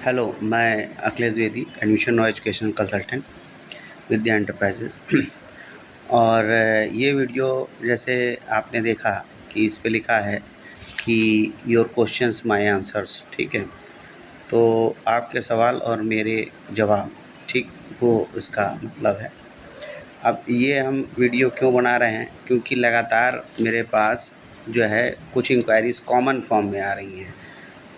Hello, मैं Akhilesh Dwivedi, admission know education consultant, Vidya enterprises. और ये वीडियो जैसे आपने देखा कि इस पे लिखा है कि योर क्वेश्चंस माय आंसर्स, ठीक है। तो आपके सवाल और मेरे जवाब, ठीक, वो इसका मतलब है। अब ये हम वीडियो क्यों बना रहे हैं, क्योंकि लगातार मेरे पास जो है कुछ इंक्वायरीज़ कॉमन फॉर्म में आ रही हैं।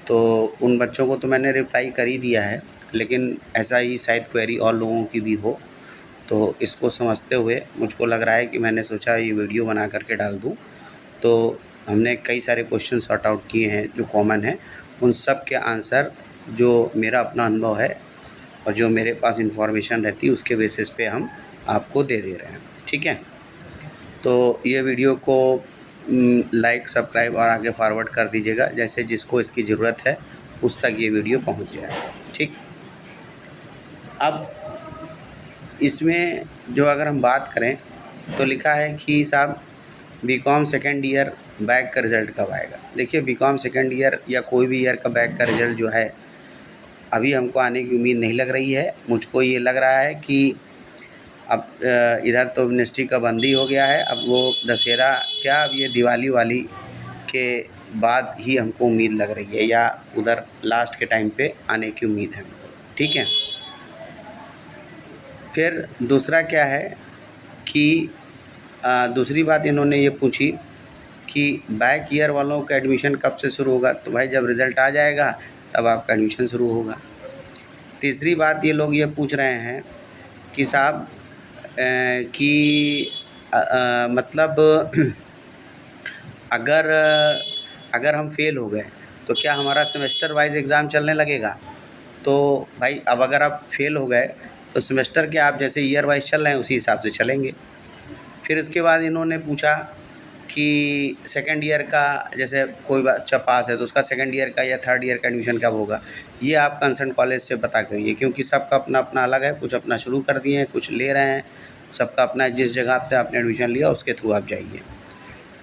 तो उन बच्चों को तो मैंने रिप्लाई कर ही दिया है, लेकिन ऐसा ही शायद क्वेरी और लोगों की भी हो। तो इसको समझते हुए मुझको लग रहा है कि मैंने सोचा ये वीडियो बना करके डाल दूँ। तो हमने कई सारे क्वेश्चन सॉर्ट आउट किए हैं जो कॉमन हैं, उन सब के आंसर जो मेरा अपना अनुभव है और जो मेरे पास इन्फॉर्मेशन रहती है उसके बेसिस पे हम आपको दे दे रहे हैं, ठीक है। तो ये वीडियो को लाइक, सब्सक्राइब और आगे फॉरवर्ड कर दीजिएगा, जैसे जिसको इसकी ज़रूरत है उस तक ये वीडियो पहुंच जाए, ठीक। अब इसमें जो अगर हम बात करें तो लिखा है कि साहब बीकॉम सेकेंड ईयर बैक का रिज़ल्ट कब आएगा। देखिए, बीकॉम सेकेंड ईयर या कोई भी ईयर का बैक का रिज़ल्ट जो है अभी हमको आने की उम्मीद नहीं लग रही है। मुझको ये लग रहा है कि अब इधर तो एमनेस्टी का बंदी हो गया है, अब वो दशहरा क्या, अब ये दिवाली वाली के बाद ही हमको उम्मीद लग रही है, या उधर लास्ट के टाइम पे आने की उम्मीद है हमको, ठीक है। फिर दूसरा क्या है कि दूसरी बात इन्होंने ये पूछी कि बैक ईयर वालों का एडमिशन कब से शुरू होगा। तो भाई जब रिज़ल्ट आ जाएगा तब आपका एडमिशन शुरू होगा। तीसरी बात ये लोग ये पूछ रहे हैं कि साहब कि मतलब अगर हम फ़ेल हो गए तो क्या हमारा सेमेस्टर वाइज़ एग्ज़ाम चलने लगेगा। तो भाई अब अगर आप फ़ेल हो गए तो सेमेस्टर के आप जैसे ईयर वाइज़ चल रहे हैं उसी हिसाब से चलेंगे। फिर इसके बाद इन्होंने पूछा कि सेकंड ईयर का, जैसे कोई बच्चा पास है तो उसका सेकंड ईयर का या थर्ड ईयर का एडमिशन कब होगा। ये आप कंसर्न कॉलेज से पता करिए, क्योंकि सबका अपना अपना अलग है। कुछ अपना शुरू कर दिए हैं, कुछ ले रहे हैं, सबका अपना जिस जगह पे आपने एडमिशन लिया उसके थ्रू आप जाइए।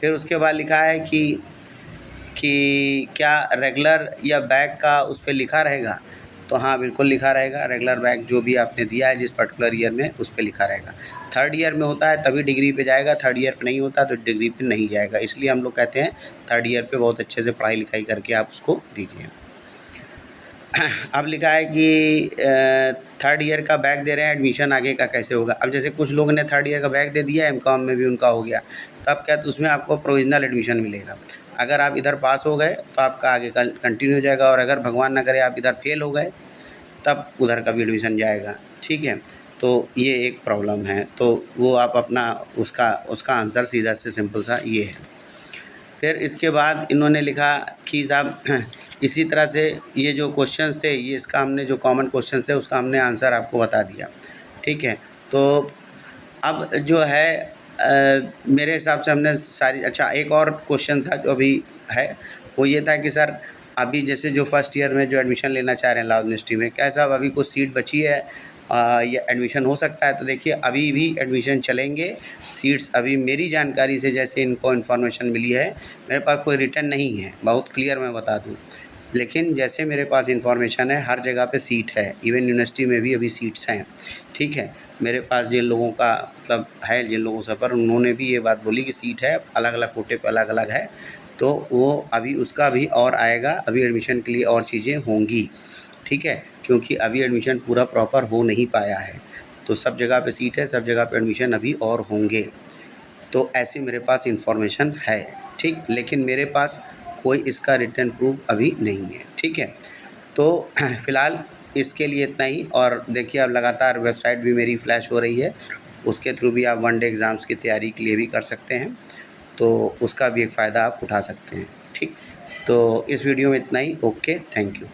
फिर उसके बाद लिखा है कि क्या रेगुलर या बैक का उस पर लिखा रहेगा। तो हाँ, बिल्कुल लिखा रहेगा। रेगुलर बैक जो भी आपने दिया है जिस पर्टिकुलर ईयर में, उस पर लिखा रहेगा। थर्ड ईयर में होता है तभी डिग्री पे जाएगा, थर्ड ईयर पे नहीं होता तो डिग्री पे नहीं जाएगा। इसलिए हम लोग कहते हैं थर्ड ईयर पे बहुत अच्छे से पढ़ाई लिखाई करके आप उसको दीजिए। अब लिखा है कि थर्ड ईयर का बैक दे रहे हैं, एडमिशन आगे का कैसे होगा। अब जैसे कुछ लोगों ने थर्ड ईयर का बैक दे दिया, एमकॉम में भी उनका हो गया, तब क्या, तो उसमें आपको प्रोविजनल एडमिशन मिलेगा। अगर आप इधर पास हो गए तो आपका आगे कंटिन्यू हो जाएगा, और अगर भगवान ना करे आप इधर फेल हो गए तब उधर का भी एडमिशन जाएगा, ठीक है। तो ये एक प्रॉब्लम है, तो वो आप अपना उसका आंसर सीधा से सिंपल सा ये है। फिर इसके बाद इन्होंने लिखा कि साहब इसी तरह से ये जो क्वेश्चंस थे, ये इसका हमने जो कॉमन क्वेश्चंस थे उसका हमने आंसर आपको बता दिया, ठीक है। तो अब जो है मेरे हिसाब से हमने सारी, अच्छा एक और क्वेश्चन था जो अभी है, वो ये था कि सर अभी जैसे जो फर्स्ट ईयर में जो एडमिशन लेना चाह रहे हैं लॉ यूनिवर्सिटी में, क्या साहब अभी कुछ सीट बची है या एडमिशन हो सकता है। तो देखिए, अभी भी एडमिशन चलेंगे, सीट्स अभी मेरी जानकारी से जैसे इनको इन्फॉर्मेशन मिली है, मेरे पास कोई रिटर्न नहीं है, बहुत क्लियर मैं बता दूं, लेकिन जैसे मेरे पास इन्फॉर्मेशन है हर जगह पे सीट है, इवन यूनिवर्सिटी में भी अभी सीट्स हैं, ठीक है। मेरे पास जिन लोगों का मतलब है, जिन लोगों से पर उन्होंने भी ये बात बोली कि सीट है, अलग अलग कोटे पे अलग अलग है, तो वो अभी उसका भी और आएगा, अभी एडमिशन के लिए और चीज़ें होंगी, ठीक है। क्योंकि अभी एडमिशन पूरा प्रॉपर हो नहीं पाया है, तो सब जगह पे सीट है, सब जगह पे एडमिशन अभी और होंगे। तो ऐसी मेरे पास इन्फॉर्मेशन है, ठीक, लेकिन मेरे पास कोई इसका रिटन प्रूफ अभी नहीं है, ठीक है। तो फ़िलहाल इसके लिए इतना ही। और देखिए, अब लगातार वेबसाइट भी मेरी फ्लैश हो रही है, उसके थ्रू भी आप वन डे एग्ज़ाम्स की तैयारी के लिए भी कर सकते हैं, तो उसका भी एक फ़ायदा आप उठा सकते हैं, ठीक। तो इस वीडियो में इतना ही। Okay, thank you.